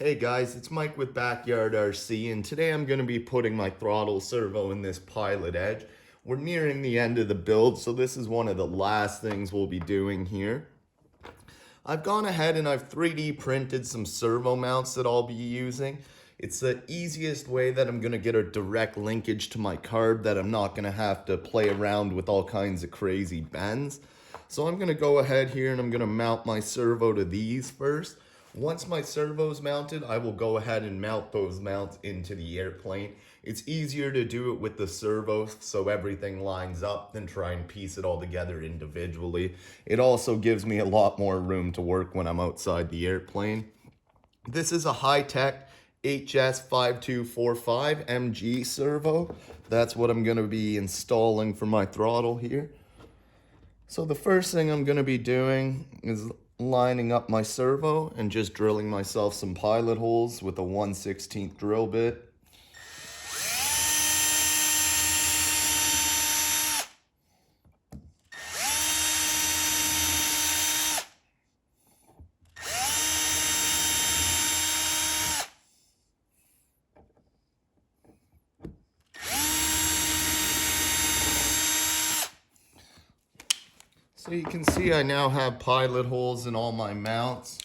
Hey guys, it's Mike with Backyard RC, and today I'm going to be putting my throttle servo in this pilot edge. We're nearing the end of the build, so this is one of the last things we'll be doing here. I've gone ahead and I've 3D printed some servo mounts that I'll be using. It's the easiest way that I'm going to get a direct linkage to my carb that I'm not going to have to play around with all kinds of crazy bends. So I'm going to go ahead here and I'm going to mount my servo to these first. Once my servo's mounted, I will go ahead and mount those mounts into the airplane. It's easier to do it with the servo so everything lines up than try and piece it all together individually. It also gives me a lot more room to work when I'm outside the airplane. This is a high-tech HS5245 MG servo. That's what I'm going to be installing for my throttle here. So the first thing I'm going to be doing is lining up my servo and just drilling myself some pilot holes with a 1/16 drill bit. So you can see I now have pilot holes in all my mounts.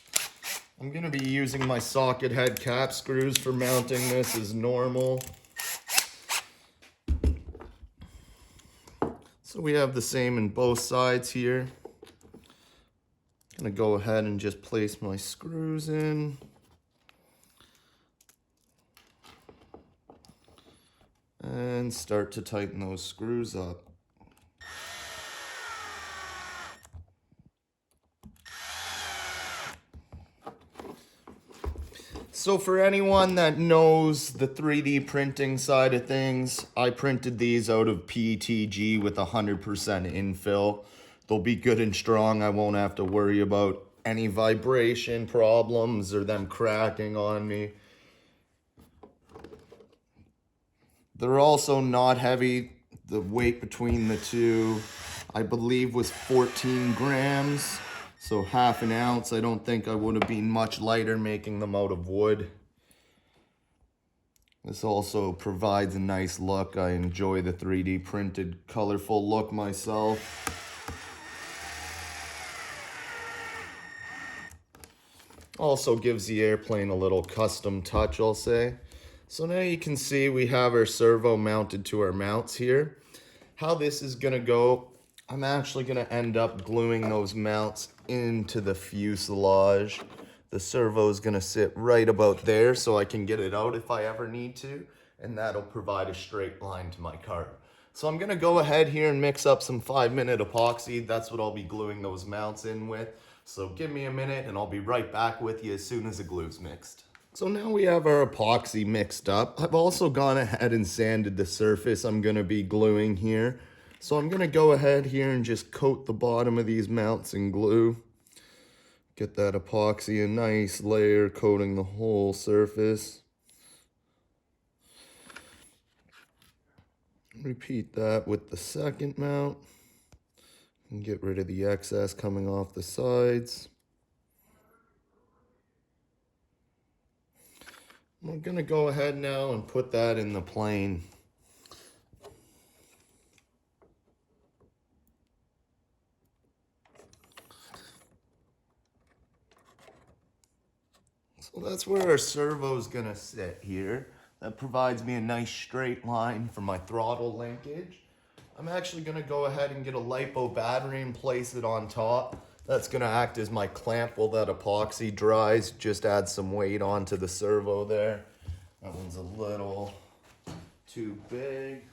I'm going to be using my socket head cap screws for mounting this as normal. So we have the same in both sides here. I'm going to go ahead and just place my screws in. And start to tighten those screws up. So for anyone that knows the 3D printing side of things, I printed these out of PETG with 100% infill. They'll be good and strong. I won't have to worry about any vibration problems or them cracking on me. They're also not heavy. The weight between the two, I believe, was 14 grams. So half an ounce. I don't think I would have been much lighter making them out of wood. This also provides a nice look. I enjoy the 3D printed colorful look myself. Also gives the airplane a little custom touch, I'll say. So now you can see we have our servo mounted to our mounts here. How this is gonna go, I'm actually gonna end up gluing those mounts into the fuselage. The servo is gonna sit right about there so I can get it out if I ever need to, and that'll provide a straight line to my carb. So I'm gonna go ahead here and mix up some 5-minute epoxy. That's what I'll be gluing those mounts in with. So give me a minute and I'll be right back with you as soon as the glue's mixed. So now we have our epoxy mixed up. I've also gone ahead and sanded the surface I'm gonna be gluing here. So I'm gonna go ahead here and just coat the bottom of these mounts in glue. Get that epoxy a nice layer coating the whole surface. Repeat that with the second mount. And get rid of the excess coming off the sides. I'm gonna go ahead now and put that in the plane. So that's where our servo is gonna sit here. That provides me a nice straight line for my throttle linkage. I'm actually gonna go ahead and get a LiPo battery and place it on top. That's gonna act as my clamp while that epoxy dries. Just add some weight onto the servo there. That one's a little too big.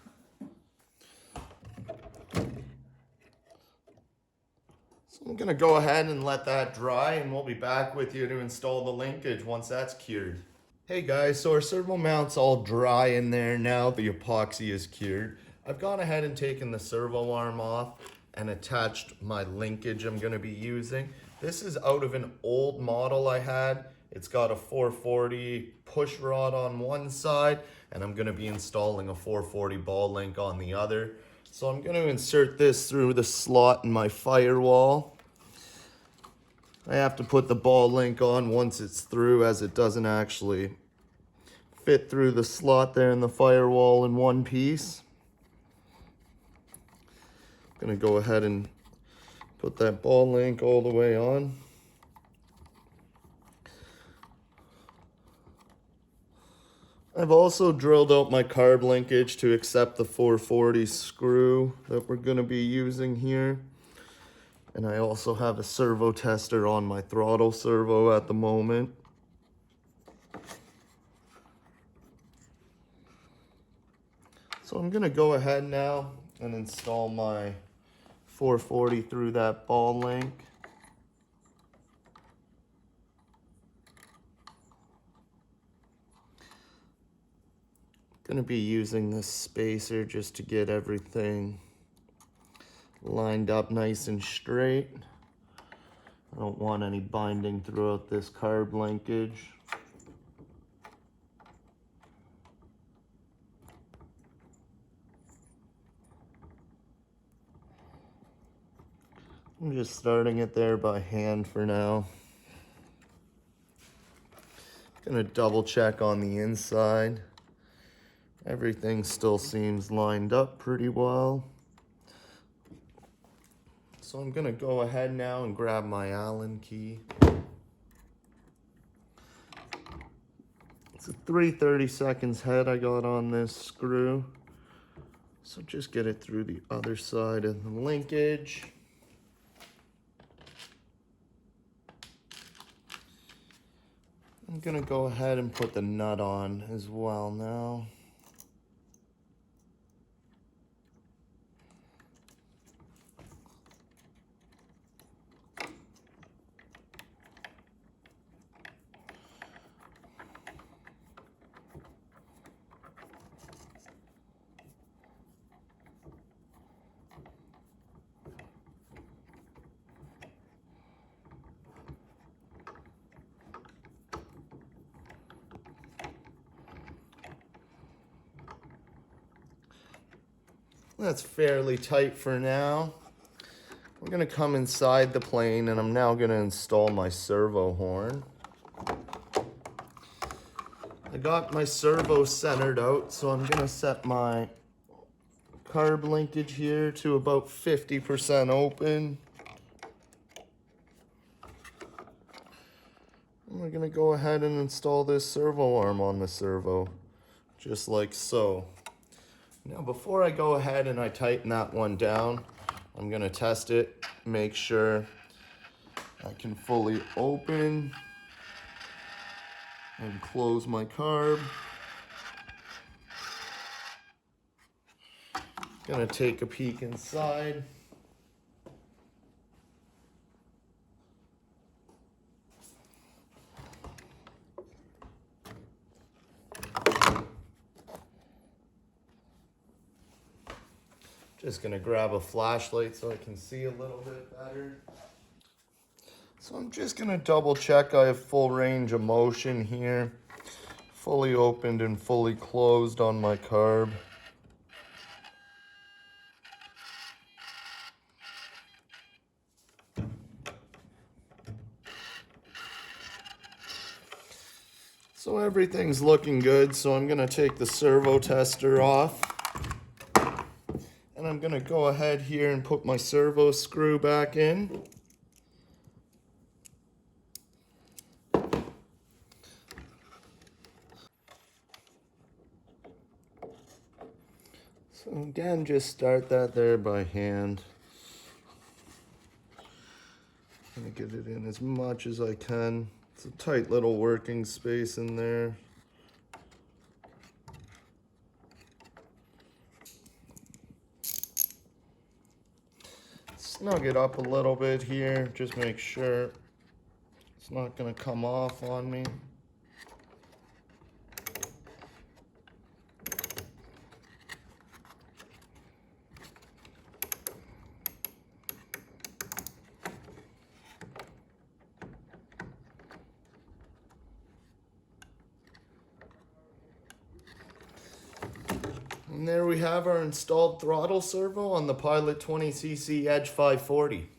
So I'm gonna go ahead and let that dry and we'll be back with you to install the linkage once that's cured. Hey guys, so our servo mount's all dry in there now. The epoxy is cured. I've gone ahead and taken the servo arm off and attached my linkage I'm gonna be using. This is out of an old model I had. It's got a 440 push rod on one side and I'm gonna be installing a 440 ball link on the other. So I'm gonna insert this through the slot in my firewall. I have to put the ball link on once it's through, as it doesn't actually fit through the slot there in the firewall in one piece. I'm gonna go ahead and put that ball link all the way on. I've also drilled out my carb linkage to accept the 440 screw that we're gonna be using here. And I also have a servo tester on my throttle servo at the moment. So I'm gonna go ahead now and install my 440 through that ball link. Gonna be using this spacer just to get everything lined up nice and straight. I don't want any binding throughout this carb linkage. I'm just starting it there by hand for now. Gonna double check on the inside. Everything still seems lined up pretty well. So I'm gonna go ahead now and grab my Allen key. It's a 3/32 head I got on this screw. So just get it through the other side of the linkage. I'm gonna go ahead and put the nut on as well now. That's fairly tight for now. We're gonna come inside the plane and I'm now gonna install my servo horn. I got my servo centered out, so I'm gonna set my carb linkage here to about 50% open. And we're gonna go ahead and install this servo arm on the servo, just like so. Now before I go ahead and I tighten that one down, I'm gonna test it, make sure I can fully open and close my carb. Gonna take a peek inside. Just gonna grab a flashlight so I can see a little bit better. So I'm just gonna double check I have full range of motion here. Fully opened and fully closed on my carb. So everything's looking good, so I'm gonna take the servo tester off. And I'm gonna go ahead here and put my servo screw back in. So again, just start that there by hand. I'm gonna get it in as much as I can. It's a tight little working space in there. Snug it up a little bit here, just make sure it's not gonna come off on me. And there we have our installed throttle servo on the Pilot 20cc Edge 540.